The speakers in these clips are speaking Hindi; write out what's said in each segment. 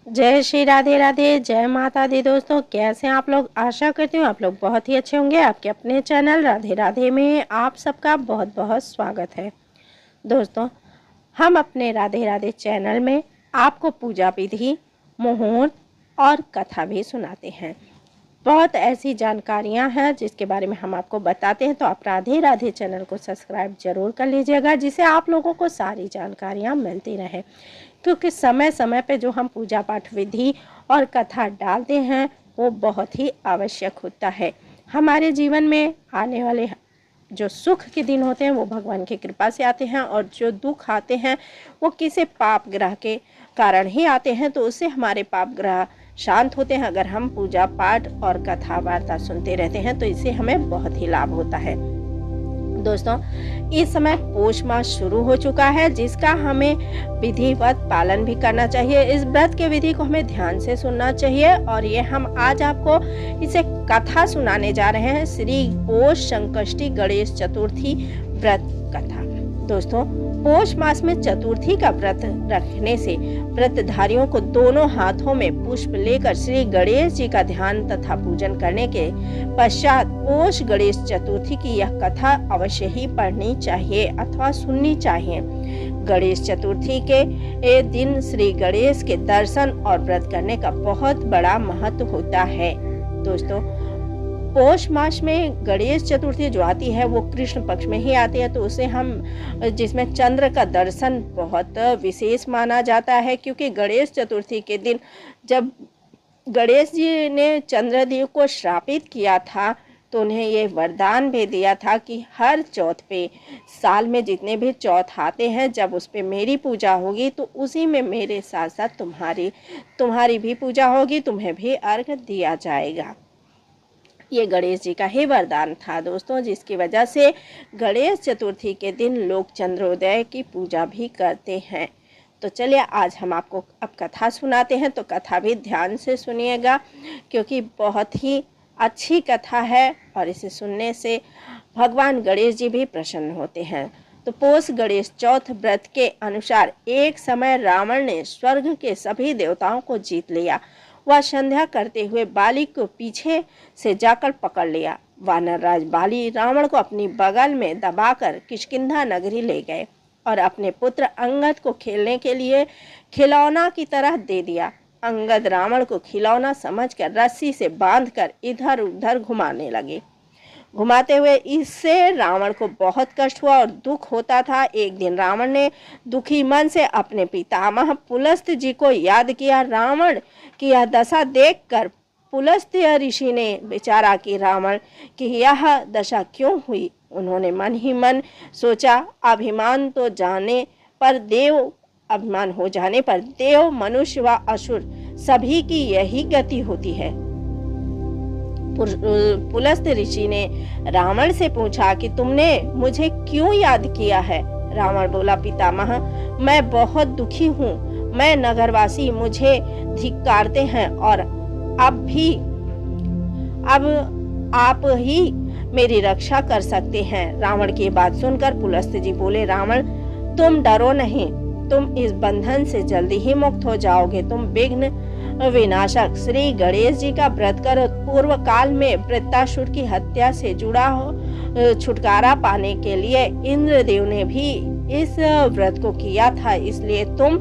जय श्री राधे राधे, जय माता दी। दोस्तों कैसे हैं आप लोग? आशा करती हूँ आप लोग बहुत ही अच्छे होंगे। आपके अपने चैनल राधे राधे में आप सबका बहुत बहुत स्वागत है। दोस्तों हम अपने राधे राधे चैनल में आपको पूजा विधि, मुहूर्त और कथा भी सुनाते हैं। बहुत ऐसी जानकारियां हैं जिसके बारे में हम आपको बताते हैं, तो आप राधे राधे चैनल को सब्सक्राइब जरूर कर लीजिएगा, जिससे आप लोगों को सारी जानकारियां मिलती रहे। क्योंकि समय समय पे जो हम पूजा पाठ विधि और कथा डालते हैं वो बहुत ही आवश्यक होता है। हमारे जीवन में आने वाले जो सुख के दिन होते हैं वो भगवान की कृपा से आते हैं, और जो दुख आते हैं वो किसी पाप ग्रह के कारण ही आते हैं। तो उससे हमारे पाप ग्रह शांत होते हैं। अगर हम पूजा पाठ और कथा वार्ता सुनते रहते हैं तो इससे हमें बहुत ही लाभ होता है। दोस्तों इस समय पौष मास शुरू हो चुका है, जिसका हमें विधिवत पालन भी करना चाहिए। इस व्रत के विधि को हमें ध्यान से सुनना चाहिए, और ये हम आज आपको इसे कथा सुनाने जा रहे हैं। श्री पौष संकष्टी गणेश चतुर्थी व्रत कथा। दोस्तों पौष मास में चतुर्थी का व्रत रखने से व्रतधारियों को दोनों हाथों में पुष्प लेकर श्री गणेश जी का ध्यान तथा पूजन करने के पश्चात पौष गणेश चतुर्थी की यह कथा अवश्य ही पढ़नी चाहिए अथवा सुननी चाहिए। गणेश चतुर्थी के दिन श्री गणेश के दर्शन और व्रत करने का बहुत बड़ा महत्व होता है। दोस्तों पौष मास में गणेश चतुर्थी जो आती है वो कृष्ण पक्ष में ही आती है, तो उसे हम जिसमें चंद्र का दर्शन बहुत विशेष माना जाता है। क्योंकि गणेश चतुर्थी के दिन जब गणेश जी ने चंद्रदेव को श्रापित किया था तो उन्हें ये वरदान भी दिया था कि हर चौथ पे, साल में जितने भी चौथ आते हैं, जब उस पे मेरी पूजा होगी तो उसी में मेरे साथ साथ तुम्हारी भी पूजा होगी, तुम्हें भी अर्घ दिया जाएगा। ये गणेश जी का ही वरदान था दोस्तों, जिसकी वजह से गणेश चतुर्थी के दिन लोग चंद्रोदय की पूजा भी करते हैं। तो चलिए आज हम आपको अब कथा सुनाते हैं, तो कथा भी ध्यान से सुनिएगा क्योंकि बहुत ही अच्छी कथा है और इसे सुनने से भगवान गणेश जी भी प्रसन्न होते हैं। तो पौष गणेश चौथ व्रत के अनुसार एक समय रावण ने स्वर्ग के सभी देवताओं को जीत लिया। वह संध्या करते हुए बाली को पीछे से जाकर पकड़ लिया। वानर राज बाली रावण को अपनी बगल में दबाकर किष्किंधा नगरी ले गए और अपने पुत्र अंगद को खेलने के लिए खिलौना की तरह दे दिया। अंगद रावण को खिलौना समझकर रस्सी से बांधकर इधर उधर घुमाने लगे। घुमाते हुए इससे रावण को बहुत कष्ट हुआ और दुख होता था। एक दिन रावण ने दुखी मन से अपने पितामह पुलस्त्य जी को याद किया। रावण की यह दशा देखकर पुलस्त्य ऋषि ने विचारा कि रावण की यह दशा क्यों हुई। उन्होंने मन ही मन सोचा, अभिमान हो जाने पर देव, मनुष्य व असुर सभी की यही गति होती है। पुलस्त्य ऋषि ने रावण से पूछा कि तुमने मुझे क्यों याद किया है? रावण बोला, पितामह मैं बहुत दुखी हूँ। मैं नगरवासी मुझे धिक्कारते हैं और अब आप ही मेरी रक्षा कर सकते हैं। रावण की बात सुनकर पुलस्त्य जी बोले, रावण तुम डरो नहीं, तुम इस बंधन से जल्दी ही मुक्त हो जाओगे। तुम विघ्न विनाशक श्री गणेश जी का व्रत करो। पूर्व काल में वृत्तासुर की हत्या से जुड़ा छुटकारा पाने के लिए इंद्रदेव ने भी इस व्रत को किया था, इसलिए तुम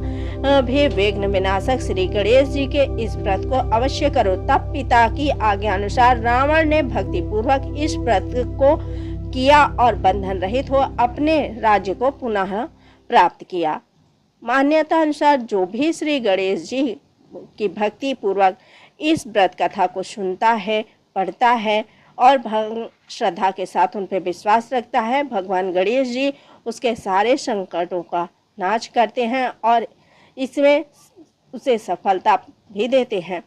भी विघ्न विनाशक श्री गणेश जी के इस व्रत को अवश्य करो। तब पिता की आज्ञा अनुसार रावण ने भक्ति पूर्वक इस व्रत को किया और बंधन रहित हो अपने राज्य को पुनः प्राप्त किया। मान्यता अनुसार जो भी श्री गणेश जी की भक्ति पूर्वक इस व्रत कथा को सुनता है, पढ़ता है और श्रद्धा के साथ उन पर विश्वास रखता है, भगवान गणेश जी उसके सारे संकटों का नाश करते हैं और इसमें उसे सफलता भी देते हैं।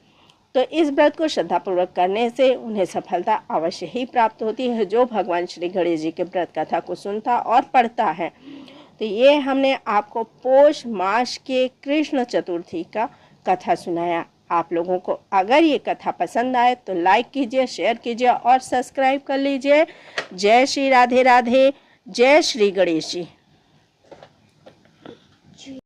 तो इस व्रत को श्रद्धापूर्वक करने से उन्हें सफलता अवश्य ही प्राप्त होती है, जो भगवान श्री गणेश जी के व्रत कथा को सुनता और पढ़ता है। तो ये हमने आपको पौष मास के कृष्ण चतुर्थी का कथा सुनाया। आप लोगों को अगर ये कथा पसंद आए तो लाइक कीजिए, शेयर कीजिए और सब्सक्राइब कर लीजिए। जय श्री राधे राधे, जय श्री गणेश जी।